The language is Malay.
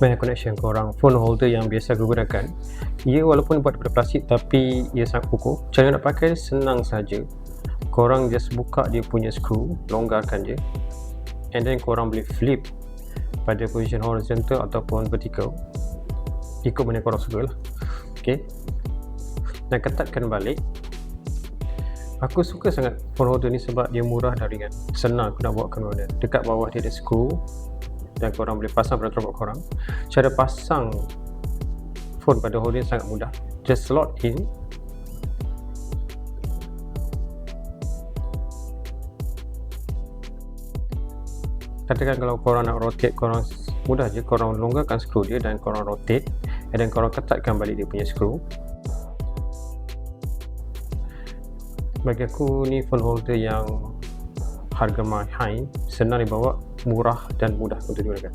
banyak connection korang. Phone holder yang biasa aku gunakan, ia walaupun buat daripada plastik tapi ia sangat kukuh. Cara nak pakai senang saja. Korang just buka dia punya skru, longgarkan je, and then korang boleh flip pada position horizontal ataupun vertical, ikut mana korang suka lah. Okay, dan ketatkan balik. Aku suka sangat phone holder ni sebab dia murah dan ringan, senang aku nak bawa ke mana. Dekat bawah dia ada skru dan korang boleh pasang pada tripod korang. Cara pasang phone pada holder ni sangat mudah, just slot in. Katakan kalau korang nak rotate, korang mudah je, korang longgarkan skru dia dan korang rotate, and then korang ketatkan balik dia punya skru. Bagi aku ni phone holder yang harga mahal, senang dibawa, murah dan mudah untuk digunakan.